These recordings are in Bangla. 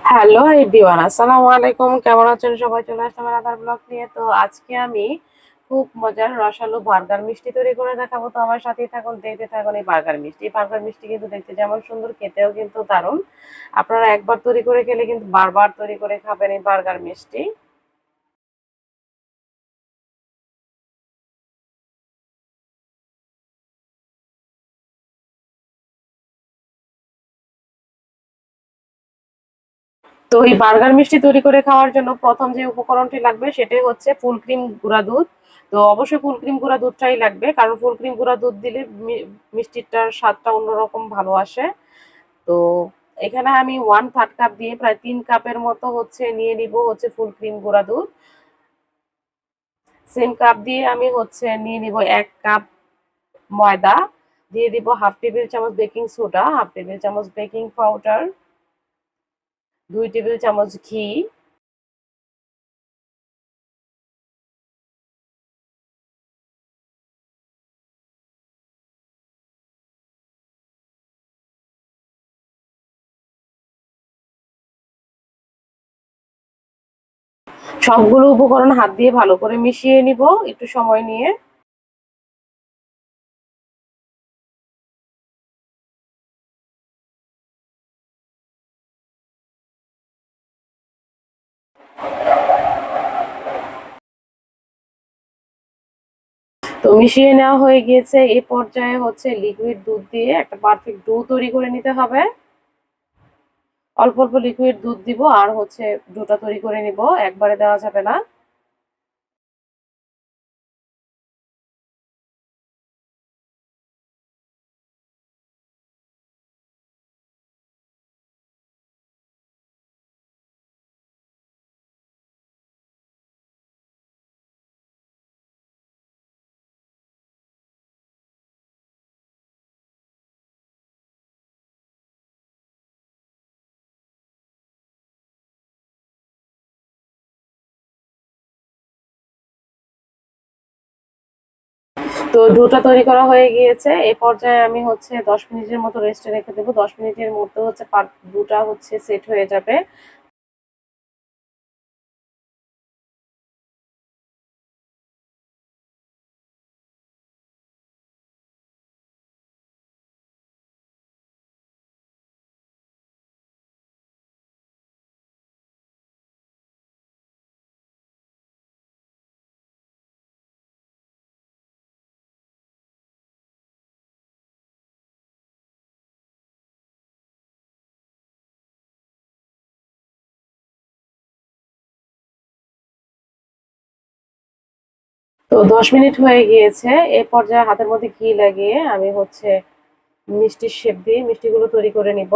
হ্যালো এভরিওয়ান, আসসালামু আলাইকুম। কেমন আছেন সবাই? চলে আসলাম আদার ব্লগ নিয়ে। তো আজকে আমি খুব মজার রসালো বার্গার মিষ্টি তৈরি করে দেখাবো। তো আমার সাথেই থাকুন, দেখতে থাকুন। এই বার্গার মিষ্টি, এই বার্গার মিষ্টি কিন্তু দেখতে যেমন সুন্দর, খেতেও কিন্তু দারুণ। আপনারা একবার তৈরি করে খেলে কিন্তু বারবার তৈরি করে খাবেন এই বার্গার মিষ্টি। তো এই বার্গার মিষ্টি তৈরি করে খাওয়ার জন্য প্রথম যে উপকরণটি লাগবে সেটাই হচ্ছে ফুল ক্রিম গুঁড়া দুধ। তো অবশ্যই ফুল ক্রিম গুঁড়া দুধটাই লাগবে, কারণ ফুল ক্রিম গুঁড়া দুধ দিলে মিষ্টিটার স্বাদটা অন্যরকম ভালো আসে। তো এখানে আমি 1/3 কাপ দিয়ে প্রায় 3 কাপের মতো হচ্ছে নিয়ে নিব হচ্ছে ফুল ক্রিম গুঁড়া দুধ। সেম কাপ দিয়ে আমি হচ্ছে নিয়ে নিব 1 কাপ ময়দা, দিয়ে দিব হাফ টেবিল চামচ বেকিং সোডা, হাফ টেবিল চামচ বেকিং পাউডার, 2 টেবিল চামচ ঘি। সবগুলো উপকরণ হাত দিয়ে ভালো করে মিশিয়ে নিব একটু সময় নিয়ে। তো মিশিয়ে নেওয়া হয়ে গিয়েছে। এই পর্যায়ে হচ্ছে লিকুইড দুধ দিয়ে একটা পারফেক্ট ডো তৈরি করে নিতে হবে। অল্প অল্প লিকুইড দুধ দিব আর হচ্ছে ডোটা তৈরি করে নিব, একবারে দেওয়া যাবে না। তো ডোটা তৈরি করা হয়ে গিয়েছে। এই পর্যায়ে আমি হচ্ছে 10 মিনিটের মতো রেস্টে রেখে দেবো। 10 মিনিটের মধ্যে হচ্ছে ডোটা হচ্ছে সেট হয়ে যাবে। তো 10 মিনিট হয়ে গিয়েছে। এই পর্যায়ে হাতের মধ্যে ঘি লাগিয়ে আমি হচ্ছে মিষ্টির শেপ দিয়ে মিষ্টিগুলো তৈরি করে নিব।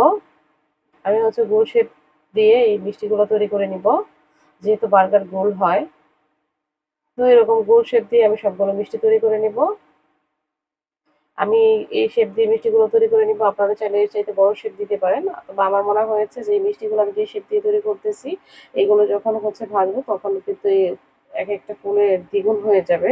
আমি হচ্ছে গোল শেপ দিয়ে এই মিষ্টিগুলো তৈরি করে নিব, যেহেতু বার্গার গোল হয়। তো এরকম গোল শেপ দিয়ে আমি সবগুলো মিষ্টি তৈরি করে নিব। আমি এই শেপ দিয়ে মিষ্টিগুলো তৈরি করে নিব। আপনারা চাইলে এর চাইতে বড় শেপ দিতে পারেন। তবে আমার মনে হয়েছে যে এই মিষ্টিগুলো আমি যে শেপ দিয়ে তৈরি করতেছি, এগুলো যখন হচ্ছে ভাজবো তখন কিন্তু এক একটা ফুলের দ্বিগুণ হয়ে যাবে।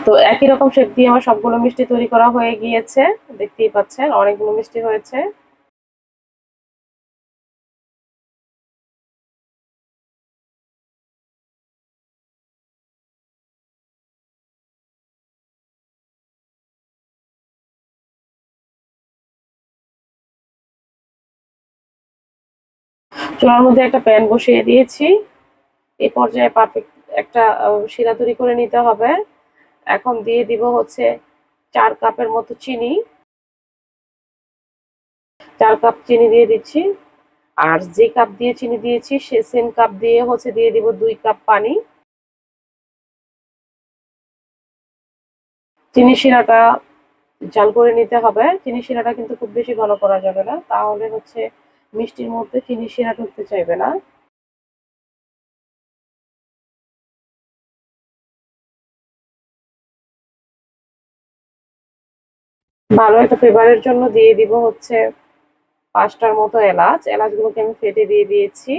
তো একই রকম শেপ দিয়ে আমার সবগুলো মিষ্টি তৈরি করা হয়ে গিয়েছে। দেখতেই পাচ্ছেন অনেকগুলো মিষ্টি হয়েছে। চুলার মধ্যে একটা প্যান বসিয়ে দিয়েছি। এই পর্যায়ে পারফেক্ট একটা শিরা তৈরি করে নিতে হবে। এখন দিয়ে দিব হচ্ছে 4 কাপের মতো চিনি। 4 কাপ চিনি দিয়ে দিচ্ছি। আর যে কাপ দিয়ে চিনি দিয়েছি সে সেম কাপ দিয়ে হচ্ছে দিয়ে দিব 2 কাপ পানি। চিনি শিরাটা জাল করে নিতে হবে। চিনি শিরাটা কিন্তু খুব বেশি ঘন করা যাবে না, তাহলে হচ্ছে মিষ্টির মধ্যে চিনি শিরা ঢুকতে চাইবে না। ভালো একটা ফ্লেভারের জন্য দিয়ে দিব হচ্ছে 5টার মতো এলাচ। এলাচগুলোকে আমি ফেটে দিয়ে দিয়েছি।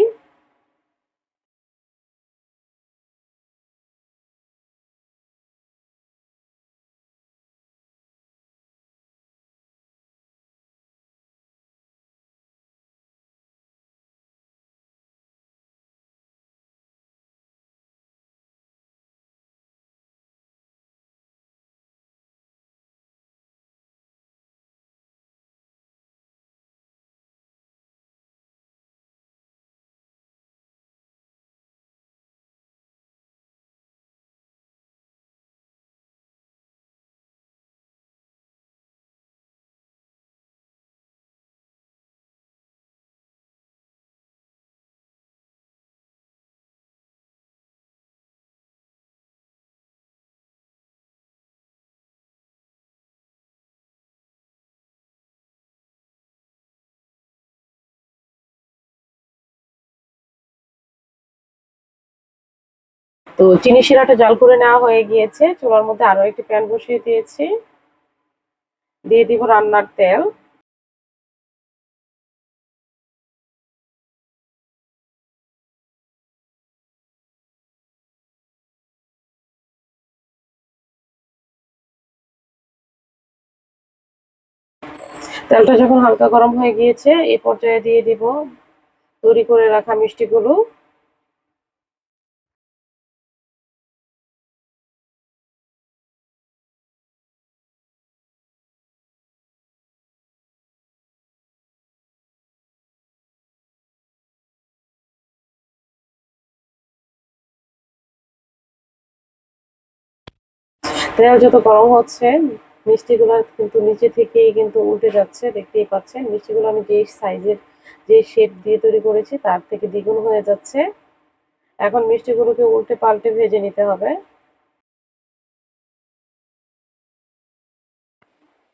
তো চিনি শিরাটা জাল করে নেওয়া হয়ে গিয়েছে। চুলার মধ্যে আরো একটি প্যান বসিয়ে দিয়েছি। দিয়ে দিব রান্নার তেল। তেলটা যখন হালকা গরম হয়ে গিয়েছে এই পর্যায়ে দিয়ে দিব তৈরি করে রাখা মিষ্টিগুলো। তেল যত গরম হচ্ছে মিষ্টিগুলো কিন্তু নিচে থেকেই কিন্তু উল্টে যাচ্ছে, দেখতেই পাচ্ছেন। মিষ্টিগুলো আমি যে সাইজের যে শেপ দিয়ে তৈরি করেছি তার থেকে দ্বিগুণ হয়ে যাচ্ছে। এখন মিষ্টিগুলোকে উল্টে পাল্টে ভেজে নিতে হবে।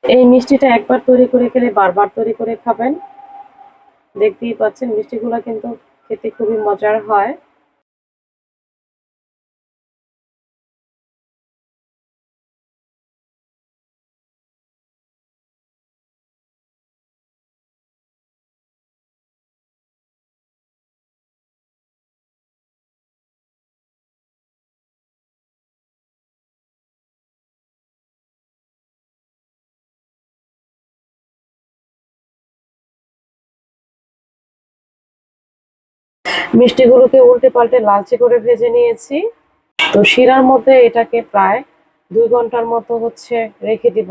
এই মিষ্টিটা একবার তৈরি করে খেলে বারবার তৈরি করে খাবেন। দেখতেই পাচ্ছেন মিষ্টিগুলো কিন্তু খেতে খুবই মজার হয়। মিষ্টিগুলোকে উল্টে পাল্টে লালচে করে ভেজে নিয়েছি। তো শিরার মধ্যে এটাকে প্রায় 2 ঘন্টার মতো হচ্ছে রেখে দিব।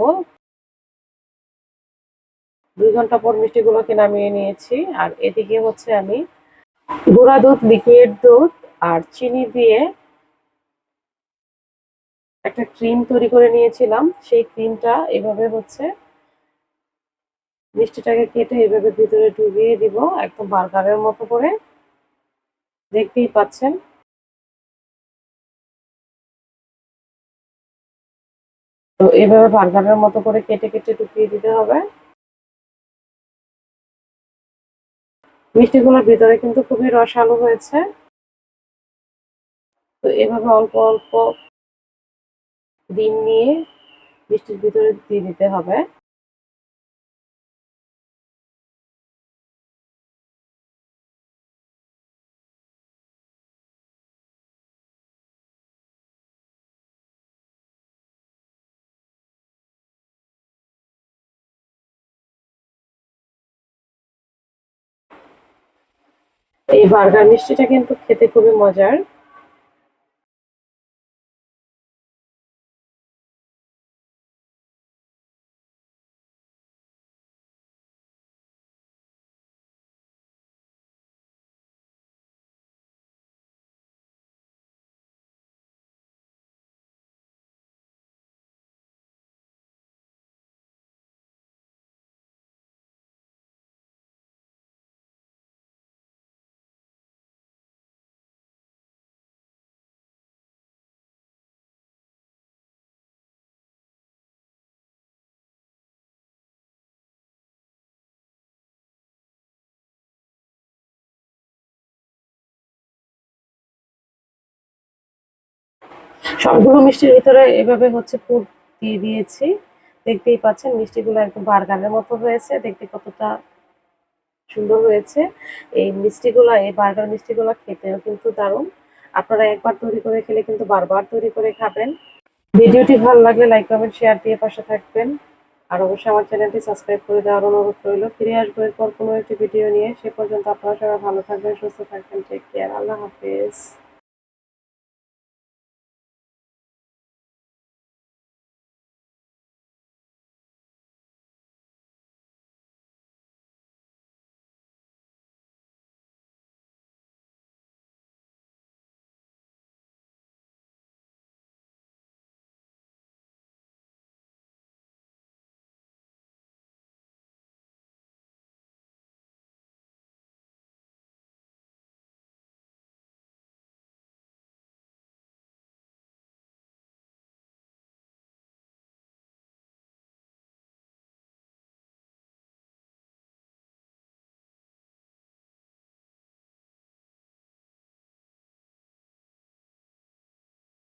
2 ঘন্টা পর মিষ্টিগুলোকে নামিয়ে নিয়েছি। আর এদিকে হচ্ছে আমি গুঁড়া দুধ, লিকুইড দুধ আর চিনি দিয়ে একটা ক্রিম তৈরি করে নিয়েছিলাম। সেই ক্রিমটা এভাবে হচ্ছে মিষ্টিটাকে কেটে এভাবে ভিতরে ঢুকিয়ে দিব একদম বার্গারের মতো করে। দেখতেই পাচ্ছেন। তো এভাবে বার্গারের মতো করে কেটে কেটে ঢুকিয়ে দিতে হবে। মিষ্টিগুলোর ভিতরে কিন্তু খুবই রসালো হয়েছে। তো এভাবে অল্প অল্প ডিম নিয়ে মিষ্টির ভিতরে দিয়ে দিতে হবে। এই বার্গার মিষ্টিটা কিন্তু খেতে খুবই মজার। সবগুলো মিষ্টির ভিতরে এভাবে হচ্ছে পুর দিয়ে দিয়েছি। দেখতেই পাচ্ছেন মিষ্টিগুলো একদম বার্গারের মতো হয়েছে, দেখতে কতটা সুন্দর হয়েছে। এই বার্গার মিষ্টিগুলো খেতেও কিন্তু দারুণ। আপনারা একবার তৈরি করে খেলে কিন্তু বারবার তৈরি করে খাবেন। ভিডিওটি ভালো লাগলে লাইক কমেন্ট শেয়ার দিয়ে পাশে থাকবেন। আর অবশ্যই আমার চ্যানেলটি সাবস্ক্রাইব করে দেওয়ার অনুরোধ রইল। ফিরে আসবো এরপর কোনো একটি ভিডিও নিয়ে। সে পর্যন্ত আপনারা সবাই ভালো থাকবেন, সুস্থ থাকবেন। Take care. আল্লাহ হাফেজ।